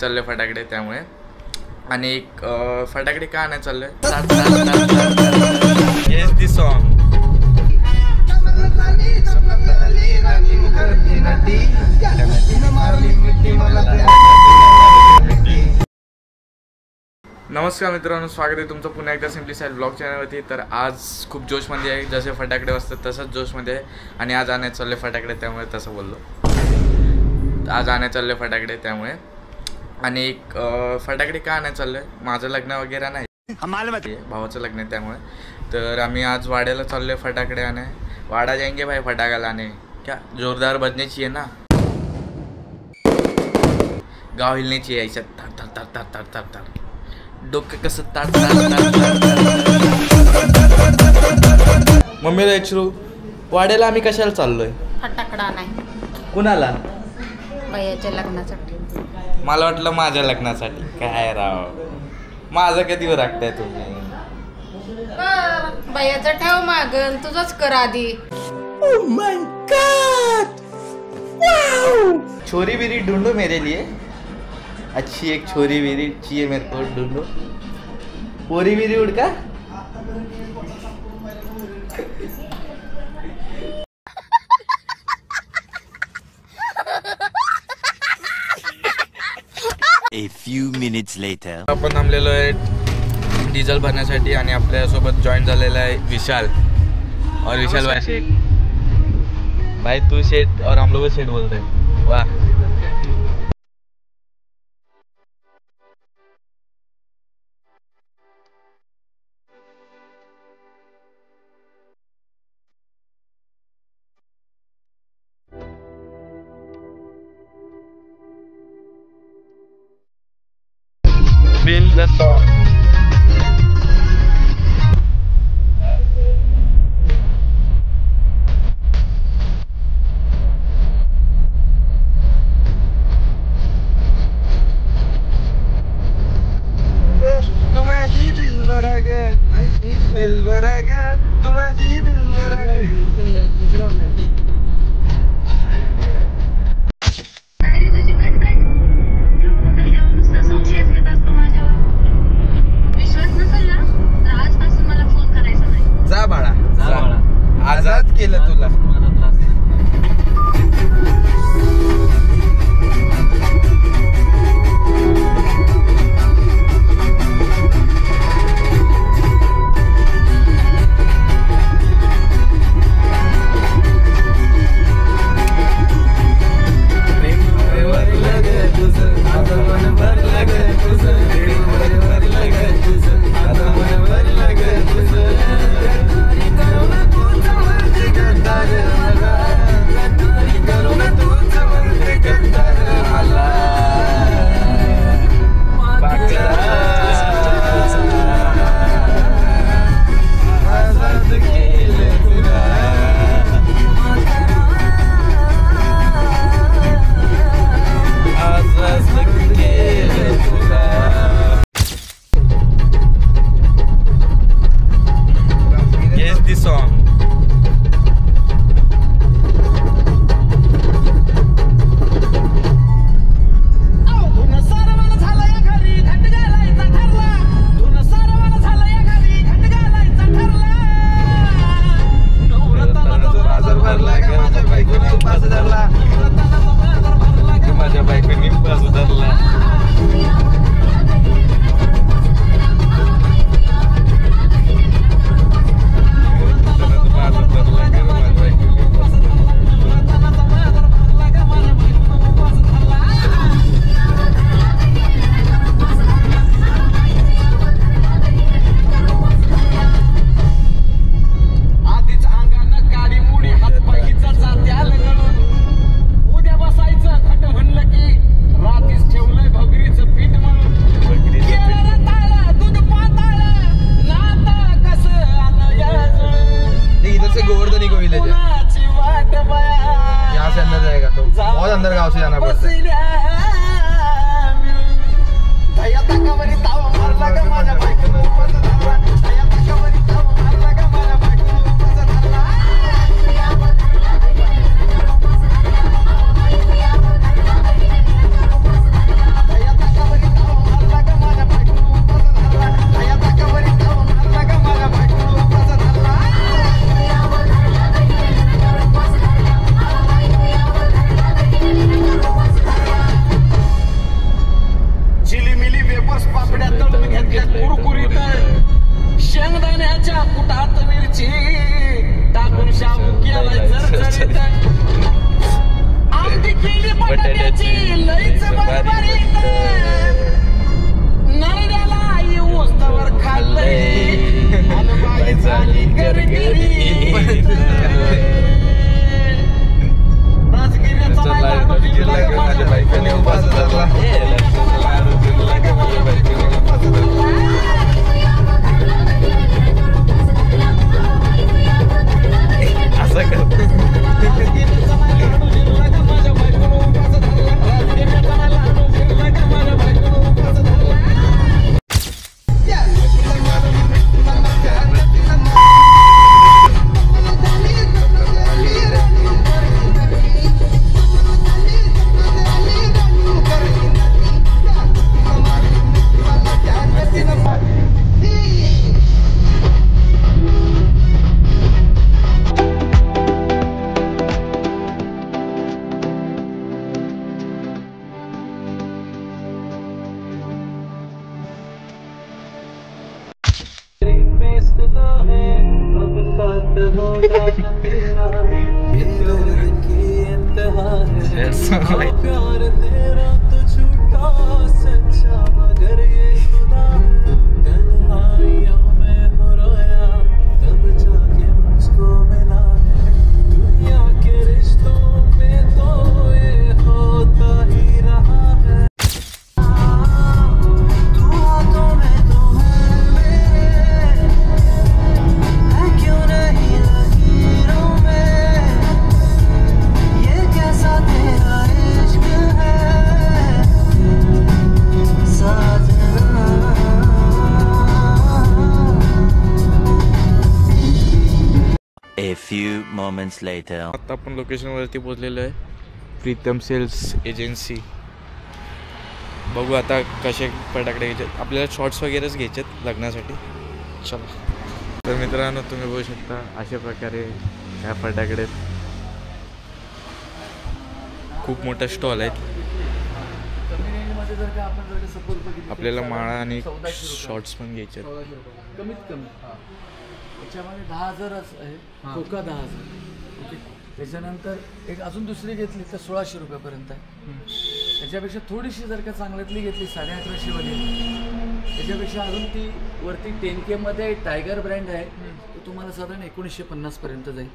चालले फटाकडे त्यामुळे आणि एक फटाकडे का नाही चाललंय येस दी सॉन्ग नमस्कार मित्रांनो, स्वागत आहे तुमचं पुन्हा एकदा सिम्पली स्टाईल ब्लॉग चॅनलवरती। तर आज खूप जोशमध्ये आहे, जसे फटाकडे वाजतात तसंच जोशमध्ये आहे आणि आज आणायला चालले फटाकडे त्यामुळे तसं बोललो। आज आणायला चालले फटाकडे त्यामुळे आणि एक फटाकडे का आणायला चाललोय, माझं लग्न वगैरे नाही, भावाचं लग्न आहे त्यामुळे। तर आम्ही आज वाड्याला चाललोय फटाकडे आणे। वाडा जाएंगे भाई फटाका लाने, क्या जोरदार बजने चाहिए ना, गाव हिलने चाहिए ऐसा तर तर तर तर तर तर तर डोकं कसं ताट। मम्मीला विचारू वाड्याला आम्ही कशाला चाललोय? फटाकडा नाही, कुणाला? भैयाच्या लग्नासाठी। मला वाटलं माझ्या लग्नासाठी। काय राव, माझं कधी राखताय तुम्ही? भैयाचं ठेव मागं, तुझंच कर आधी। Oh my God, wow! छोरी बिरी ढूंढो मेरे लिए, अच्छी एक छोरी बिरी चाहिए मेरे को, ढूंढो। पोरी बिरी उड़का A few minutes later. आपण थांबलेलो आहे डिझेल भरण्यासाठी आणि आपल्या सोबत जॉईन झालेला आहे विशाल। और विशाल भाई तू शेठ और हम लोग शेठ बोलते हैं। वाह, Bill the song. जा बाळा, आजाद केलं तुला। A few moments later. आता आपण लोकेशनवरती पोहोचलेलो आहे, प्रीतम सेल्स एजन्सी. बघू आता कसे फटाकडे घ्यायचे, आपल्याला शॉर्ट्स वगैरेच घ्यायचेत लग्नासाठी. चला तर मित्रांनो, तुम्ही बघू शकता अशा प्रकारे ह्या फटाकडे खूप मोठा स्टॉल आहे. आपल्याला माळा आणि शॉर्ट्स पण घ्यायचे कमीत कमी त्याच्यामध्ये 10,000च आहे. कोका 10,000. ओके, त्याच्यानंतर एक अजून दुसरी घेतली तर 1,600 रुपयापर्यंत आहे. त्याच्यापेक्षा थोडीशी जर का चांगल्यातली घेतली 1850 वाली, त्याच्यापेक्षा अजून ती वरती 10K मध्ये टायगर ब्रँड आहे, तो तुम्हाला साधारण 1950 पर्यंत जाईल.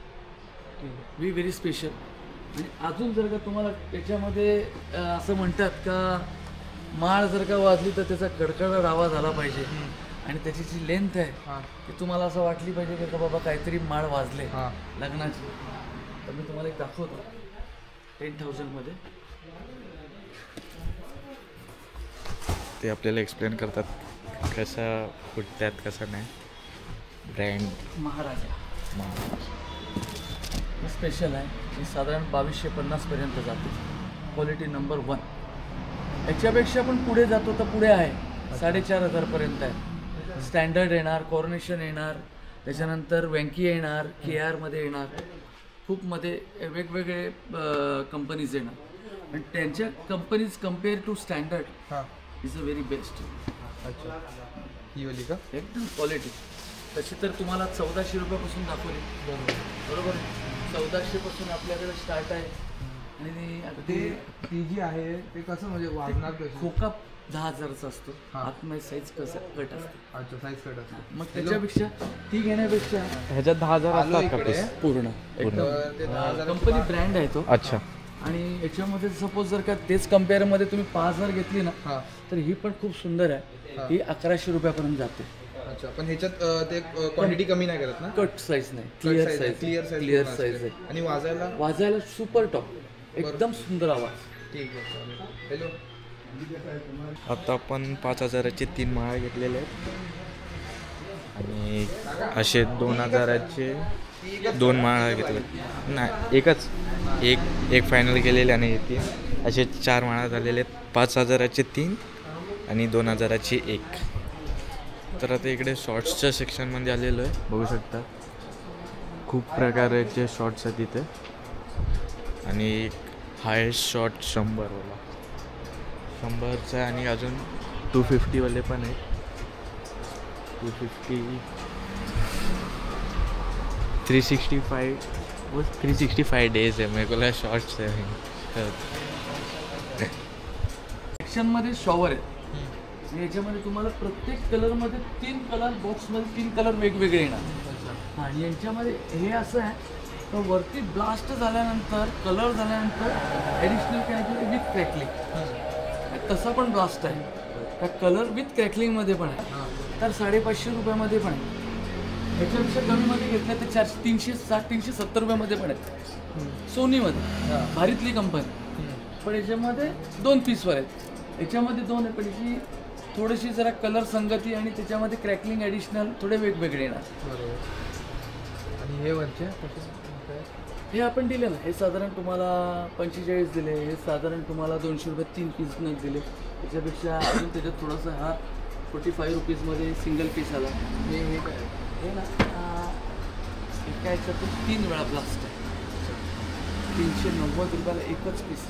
We very special. आणि अजून जर का तुम्हाला त्याच्यामध्ये असं म्हणतात का माळ जर का वाजली तर त्याचा कडकडाट आवाज आला पाहिजे आणि त्याची जी लेंथ आहे ती तुम्हाला असं वाटली पाहिजे की बाबा काहीतरी माळ वाजले लग्नाची, तर मी तुम्हाला एक दाखवतो. 10,000 मध्ये ते आपल्याला एक्सप्लेन करतात कसा फुटतात कसं नाही. ब्रँड महाराजा स्पेशल आहे. ही साधारण 2250 पर्यंत जाते. Quality number 1. याच्यापेक्षा पण पुढे जातो तर पुढे आहे, 4,500 पर्यंत आहे. स्टँडर्ड येणार, कॉर्नेशन येणार, त्याच्यानंतर वँकी येणार, KR मध्ये येणार, खूप मध्ये वेगवेगळे कंपनीज येणार. आणि त्यांच्या companies compare to standard is a very best. अच्छा, ही वाली का? एकदम क्वालिटी तशी तर तुम्हाला 1,400 रुपयापासून दाखवली. बरोबर, 1,400 पासून आपल्याकडे स्टार्ट आहे. आणि अगदी ती जी आहे ते कसं म्हणजे वाजणार कशी? खोका 10,000चा असतो. आतमध्ये साईज कसं कट असते. अच्छा, साईज कट असते. मग त्याच्यापेक्षा ती घेण्यापेक्षा ह्याच्यात 10,000 असतात का piece? पूर्ण ते 10,000 कंपनी ब्रँड आहे तो. अच्छा. आणि याच्यामध्ये सपोज जर का तेच कम्पेअरमध्ये तुम्ही 5,000 घेतली ना तर ही पण खूप सुंदर आहे. ही 1,100 रुपयापर्यंत जाते. अच्छा, पण ह्याच्यात ते क्वांटिटी कमी नाही करत ना? कट साईज नाही, क्लिअर साईज आहे. आणि वाजायला सुपर टॉप, एकदम सुंदर आवाज. ठीक आहे. हॅलो, आता आपण 5,000चे 3 माळा घेतलेले आहेत आणि असे 2,000चे 2 माळा घेतले. नाही, एक फायनल केलेले आणि हे 3 असे 4 माळा झालेले आहेत. 5,000चे 3 आणि 2,000ची 1. तर आता इकडे शॉर्ट्सच्या सेक्शनमध्ये आलेलो आहे, बघू शकता खूप प्रकारचे शॉर्ट्स आहेत इथे. आणि हायेस्ट शॉर्ट 100वाला 100चा आणि अजून 250वाले पण आहेत. 250 365 डेज है मेरे को लगा शॉर्ट्स है. सेक्शनमध्ये शॉवर आहेत. आणि याच्यामध्ये तुम्हाला प्रत्येक कलरमध्ये 3 कलर बॉक्समध्ये 3 कलर वेगवेगळे येणार. आणि यांच्यामध्ये हे असं आहे तर वरती ब्लास्ट झाल्यानंतर कलर झाल्यानंतर ॲडिशनल काय विथ क्रॅकलिंग तसा पण ब्लास्ट आहे. त्या कलर विथ क्रॅकलिंगमध्ये पण आहे. तर 550 रुपयामध्ये पण आहे. ह्याच्यापेक्षा कमीमध्ये घेतलं तर 360-370 रुपयामध्ये पण आहे. सोनीमध्ये भारीतली कंपनी. पण याच्यामध्ये 2 पीसवर आहेत. याच्यामध्ये 2 आहे पण याची थोडीशी जरा कलर संगती आणि त्याच्यामध्ये क्रॅकलिंग ॲडिशनल थोडे वेगवेगळे येणार. बरोबर. आणि हे वरचे हे आपण दिले ना, हे साधारण तुम्हाला 45 दिले. हे साधारण तुम्हाला 200 रुपये 3 पीस न दिले. त्याच्यापेक्षा अजून त्याच्यात थोडासा हा 45 रुपीजमध्ये सिंगल पीस आला. हे काय हे ना एका याच्यातून 3 वेळा ब्लास्ट आहे. 390 रुपयाला एकच पीस.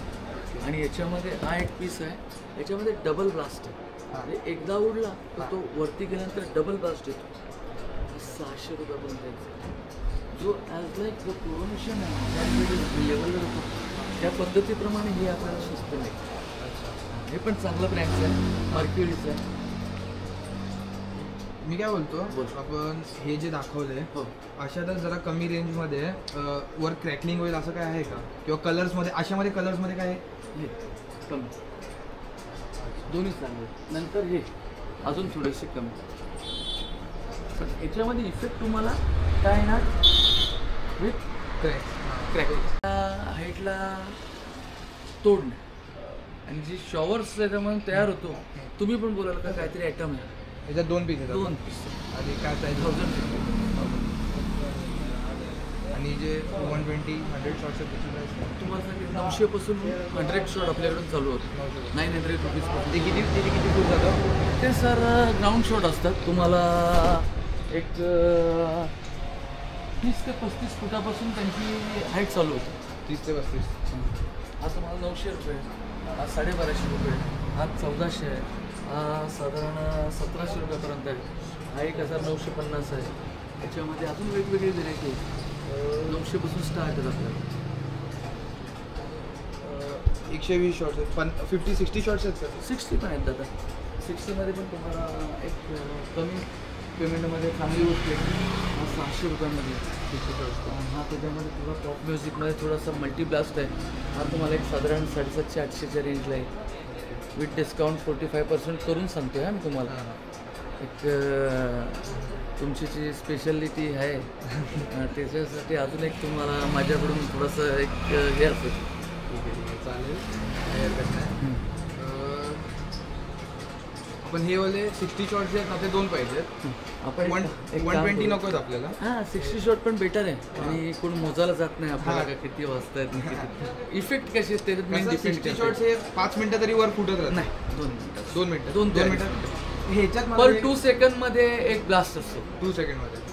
आणि याच्यामध्ये हा एक पीस आहे. याच्यामध्ये डबल ब्लास्ट आहे. म्हणजे एकदा उडला तर तो वरती गेल्यानंतर डबल ब्लास्ट येतो. 600 रुपयापर्यंत येतो. जो ॲज लाईक जो प्रोडक्शन आहे त्या लेवलला होतो त्या पद्धतीप्रमाणे हे आपल्याला स्वस्त नाही. हे पण चांगलं ब्रँडचं आहे. मर्क्युरीचं आहे. मी काय बोलतो आपण हे जे दाखवले अशातच जरा कमी रेंजमध्ये वर क्रॅकलिंग होईल असं काय आहे का? किंवा कलर्समध्ये अशामध्ये कलर्समध्ये काय आहे? हे कमी दोन्ही चांगले. नंतर हे अजून थोडेसे कमी. पण याच्यामध्ये इफेक्ट तुम्हाला काय ना विथ क्रॅक हाईटला तोडणे आणि जे शॉवर्स त्याच्यामध्ये तयार होतो. तुम्ही पण बोलाल का काहीतरी आयटम आहे. याच्यात 2 पीस आहेत. 2 पीस आणि काय प्राईस? 1000. आणि जे 120-100 शॉट्स आहेत त्याची प्राईस? तुम्हाला सांगितलं 900 पासून 100 शॉट आपल्याकडून चालू होतं. 900 रुपीजपासून. ते किती फूट जातं? ते सर ग्राउंड शॉट असतात. तुम्हाला एक 30 ते 35 फुटापासून त्यांची हाईट चालू होते. 30 ते 35. हा तुम्हाला 900 रुपये, हा 1250 रुपये, हा 1400 आहे, हा साधारण 1700 रुपयापर्यंत आहे, हा 1950 आहे. त्याच्यामध्ये अजून वेगवेगळे व्हेरायटी आहेत. 900 पासून स्टार्ट आहेत आपल्याला. 120 शॉट्स आहेत. 50-60 शॉट्स आहेत सर? 60 पण आहेत दादा. 60मध्ये पण तुम्हाला एक कमी पेमेंटमध्ये चांगली गोष्ट आहे. हा 600 रुपयामध्ये हा त्याच्यामध्ये थोडा पॉप म्युझिकमध्ये थोडासा मल्टी ब्लास्ट आहे. हा तुम्हाला एक साधारण 750-800च्या रेंजला आहे. विथ डिस्काउंट 45% करून सांगतो आहे मी तुम्हाला. एक तुमची जी स्पेशालिटी आहे त्याच्यासाठी अजून एक तुम्हाला माझ्याकडून थोडंसं एक हे असेल. चालेल, काही हरकत नाही. आपण हे वाले 60 शॉट्स आहेत ना ते 2 पाहिजेत. आपण 120 नकोच आपल्याला. हां 60 शॉट पण बेटर आहे. आणि कोण मोजायला जात नाही आपल्याला का किती वाजता आहेत. इफेक्ट कसे आहेत त्याच्यात मेन डिपेंड. 60 शॉट्स हे 5 मिनिटं तरी वर फुटत राहत नाही. 2 मिनिटं. 2 मिनिटं. 2 मिनिटं ह्याच्यात पर 2 सेकंदमध्ये एक ब्लास्ट असतो. 2 सेकंडमध्ये.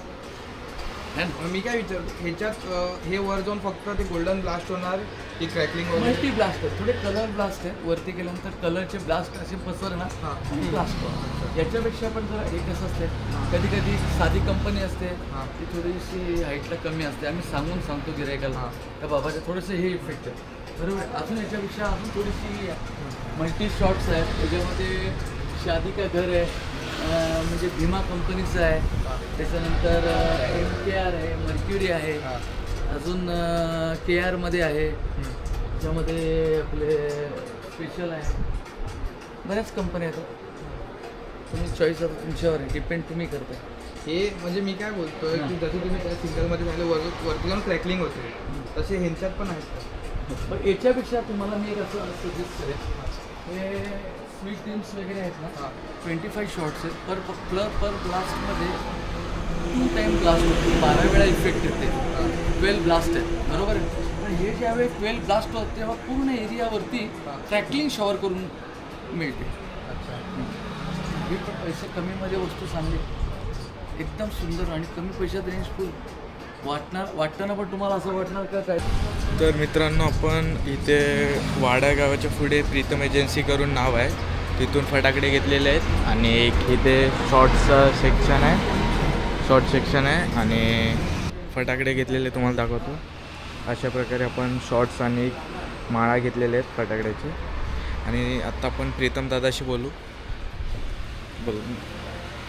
है ना? मग मी काय विचारतो ह्याच्यात हे वर जाऊन फक्त ते गोल्डन ब्लास्ट होणार की क्रॅकलिंग मल्टी ब्लास्ट आहे. थोडे कलर ब्लास्ट आहे. वरती गेल्यानंतर कलरचे ब्लास्ट असे पसरणार आणि ब्लास्ट होणार. याच्यापेक्षा पण जरा एक असं असते कधी कधी साधी कंपनी असते ती थोडीशी हाईटला कमी असते. आम्ही सांगतो गिरायकाला त्या बाबाचे थोडेसे हे इफेक्ट आहे बरोबर. अजून याच्यापेक्षा अजून थोडीशी मल्टी शॉट्स आहेत. त्याच्यामध्ये शादी का घर आहे म्हणजे भीमा कंपनीचं आहे. त्याच्यानंतर MKR आहे, मर्क्युरी आहे, अजून KRमध्ये आहे, त्याच्यामध्ये आपले स्पेशल आहे. बऱ्याच कंपन्या आहेत. तुम्ही चॉईस आता तुमच्यावर आहे. डिपेंड तुम्ही करता. हे म्हणजे मी काय बोलतोय की जसं तुम्ही त्या सिंगलमध्ये पाहिलं वरती जाऊन क्रॅकलिंग होते तसे ह्यांच्यात पण आहेत. पण याच्यापेक्षा तुम्हाला मी एक असं सजेस्ट करेन. हे स्वीट ड्रीम्स वगैरे आहेत ना 25 शॉट्स आहेत. पर ब्लास्टमध्ये 2 टाईम ब्लास्ट होते. 12 वेळा इफेक्ट येते. 12 ब्लास्ट आहेत बरोबर आहे. पण हे ज्यावेळी 12 ब्लास्ट होतात तेव्हा पूर्ण एरियावरती क्रॅकलिंग शॉवर करून मिळते. हे पण पैसे कमीमध्ये वस्तू चांगली एकदम सुंदर आणि कमी पैशात रेंजफुल वाटताना पण तुम्हाला असं वाटणार का काय. तर मित्रांनो आपण इथे वाडा गावाच्या पुढे प्रीतम एजन्सी करून नाव आहे तिथून फटाकडे घेतलेले आहेत. आणि एक इथे शॉर्टचं सेक्शन आहे आणि फटाकडे घेतलेले तुम्हाला दाखवतो. अशा प्रकारे आपण शॉर्ट्स आणि माळा घेतलेले आहेत फटाकड्याचे. आणि आत्ता आपण प्रीतम दादाशी बोलू.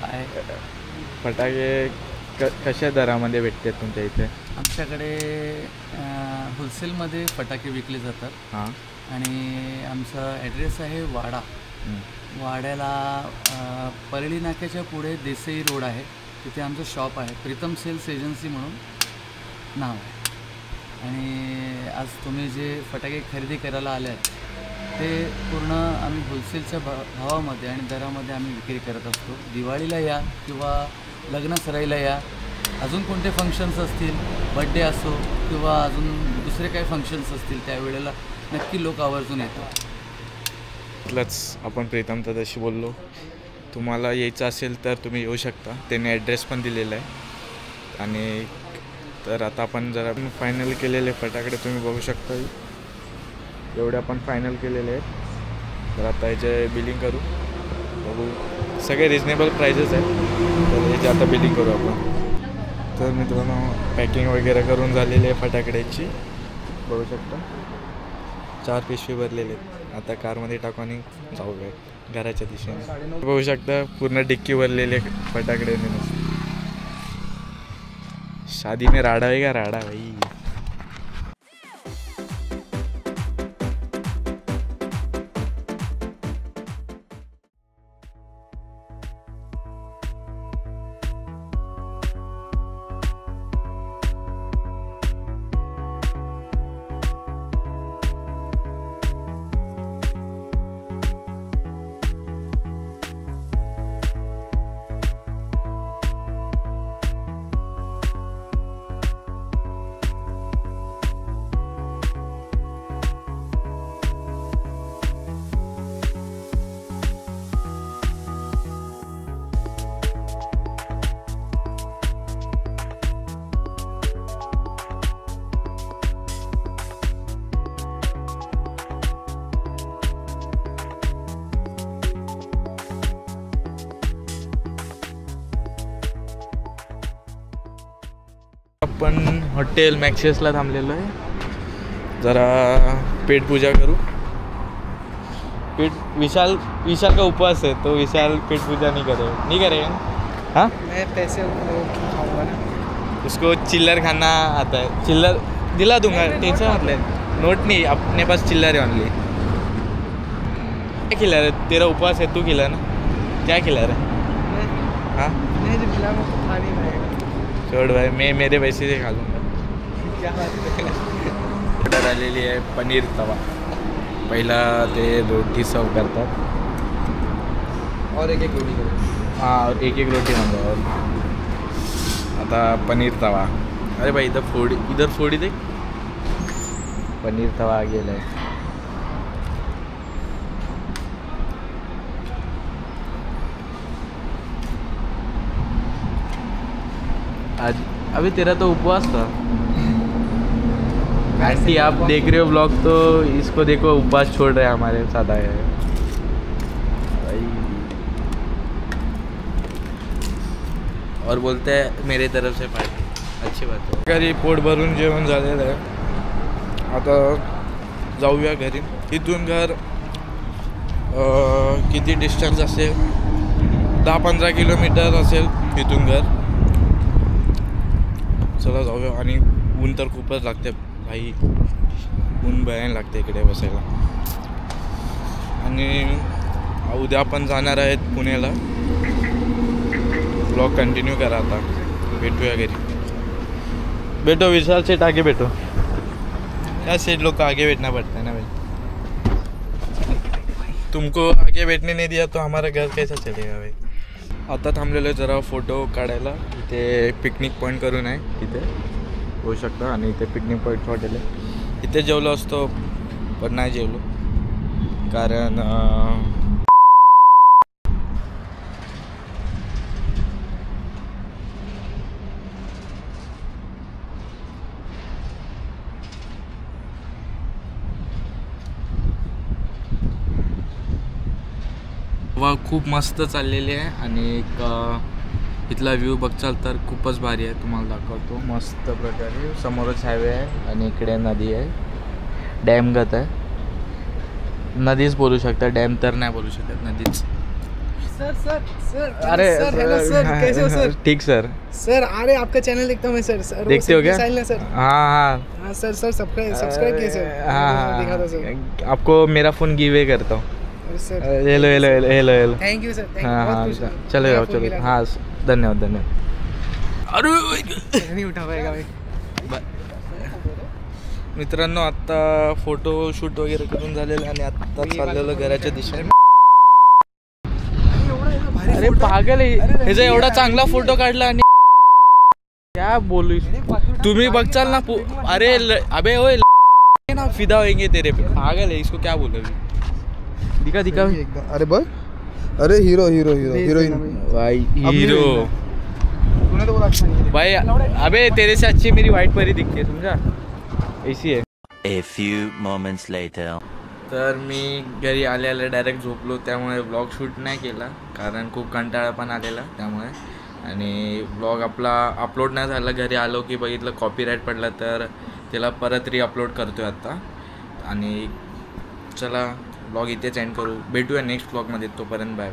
काय फटाके कशा दरामध्ये भेटतात तुमच्या इथे? आमच्याकडे होलसेलमध्ये फटाके विकले जातात. हां. आणि आमचा ॲड्रेस आहे वाडा. वाड्याला परळी नाक्याच्या पुढे देसाई रोड आहे, तिथे आमचं शॉप आहे. प्रीतम सेल्स एजन्सी म्हणून नाव आहे. आणि आज तुम्ही जे फटाके खरेदी करायला आले आहेत ते पूर्ण आम्ही होलसेलच्या भावामध्ये आणि दरामध्ये आम्ही विक्री करत असतो. दिवाळीला या किंवा लग्न सराईला या, अजून कोणते फंक्शन्स असतील, बड्डे असो किंवा अजून दुसरे काही फंक्शन्स असतील, त्यावेळेला नक्की लोक आवर्जून येतात. इथलंच आपण प्रीतम दादाशी बोललो. तुम्हाला यायचं असेल तर तुम्ही येऊ शकता, त्यांनी ॲड्रेस पण दिलेला आहे. आणि तर आता आपण जरा फायनल केलेले फटाकडे तुम्ही बघू शकता. एवढे आपण फायनल केलेले आहेत. तर आता याचे बिलिंग करू. बघू, सगळे रिजनेबल प्राइजेस आहेत. तर याची आता बिलिंग करू आपण. तर मित्रांनो, पॅकिंग वगैरे करून झालेली आहे फटाकड्याची, बघू शकता. 4 पिशवी भरलेले आहेत. आता कारमध्ये टाकू आणि जाऊया घराच्या दिशेने. बघू शकता पूर्ण डिक्की भरलेले फटाकडे. शादी में राडा है का राडा भाई. आपण हॉटेल मॅक्सेसला थांबलेलो आहे. जरा पेटपूजा करू. विशाल का उपवास है तो विशाल पेटपूजा नहीं करेगा. हाँ, मैं पैसे खाऊंगा ना. उसको चिल्लर खाना आता है. चिल्लर दिला दूंगा, टेंशन मत ले. नोट नहीं, अपने पास चिल्लर है ओनली. क्या खिला रहे? तेरा उपवास है, तू खिला ना. क्या खिला रहे? हाँ, नहीं जो खिला वो खा नहीं पाएगा. छोड़ भाई, मैं मेरे पैसे से खा लूँगा. क्या ऑर्डर आलेली आहे पनीर तवा. पहिला ते रोटी सर्व करतात. और एक रोटी करो. हाँ, एक रोटी मांगा. आता पनीर तवा. अरे भाई इधर फोड़ी देख. पनीर तवा गेला आहे. आज अभी तेरा तो उपवास था. आंटी आप देख रहे हो ब्लॉग, तो इसको देखो, उपवास छोड़ रहे हैं हमारे साथ आए हैं भाई. और बोलते हैं मेरे तरफ से पार्टी. अच्छी बात है. घरी पोट भरून जेवण झालेलं आहे. आता जाऊया घरी. इथून घर किती डिस्टन्स असेल? 10-15 किलोमीटर असेल इथून घर. चला जाऊया. आणि ऊन तर खूपच लागते भाई. ऊन भयान लागते इकडे बसायला. आणि उद्या आपण जाणार आहेत पुण्याला. ब्लॉग कंटिन्यू करा. आता भेटूया घरी. बैठो विशाल सेठ, आगे बैठो. क्या सेठ लोग को आगे बैठना पड़ता है ना भाई. तुमको आगे बैठने नहीं दिया तो हमारा घर कैसा चलेगा भाई. आता थांबलेलो आहे जरा फोटो काढायला. इथे पिकनिक पॉईंट करून आहे, तिथे होऊ शकतं. आणि इथे पिकनिक पॉईंट हॉटेल आहे. इथे जेवलो असतो पण नाही जेवलो, कारण खूप मस्त चाललेली आहे. आणि एक इथला व्ह्यू बघचाल तर खूपच भारी आहे. तुम्हाला दाखवतो. मस्त प्रकारे समोरच हायवे आहे आणि इकडे नदी आहे, डॅमगत आहे. नदीच बोलू शकता, डॅम तर नाही बोलू शकत, नदीच. सर सर सर अरे सर हेलो सर, कैसे हो सर? ठीक सर. सर अरे आपका चैनल देखता हूँ मैं सर. सर देखते हो क्या? ना सर. हाँ हाँ सर सर सब्सक्राइब किया सर. हाँ दिखा दो सर. हाँ, आपको मेरा फ़ोन गिव अवे करता हूँ. अरे sir hello hello hello hello hello. Thank you sir. Thank हाँ हाँ यू. चलो जाओ चलो. हाँ धन्यवाद धन्यवाद. अरे नहीं उठा पाएगा भाई. मित्रांनो आत्ता फोटो शूट वगैरे करून झालेलं आणि आत्ता चाललेलो घराच्या दिशेने. अरे पागल आहे, ह्याचा एवढा चांगला फोटो काढला आणि क्या बोलू. तुम्ही बघचाल ना अरे अबे ओए ना फिदा होंगे तेरे पे. पागल है, इसको क्या बोलो. दिखा दिखा अरे बघ, अरे हीरो हीरो हीरो हिरोइन भाई हीरो तूने तो बोला अच्छा नहीं है. भाई. अबे तेरे से अच्छी मेरी वाइट परी दिखती है, समझा. ऐसी है. A few moments later. तर मी घरी आले आले डायरेक्ट झोपलो, त्यामुळे ब्लॉग शूट नाही केला कारण खूप कंटाळा पण आलेला त्यामुळे. आणि ब्लॉग आपला अपलोड नाही झाला. घरी आलो की बघितलं कॉपीराईट पडला, तर त्याला परत अपलोड करतो आहे आत्ता. आणि चला ब्लॉग इथेच एंड करू. भेटूया नेक्स्ट ब्लॉगमध्ये. तोपर्यंत बाय.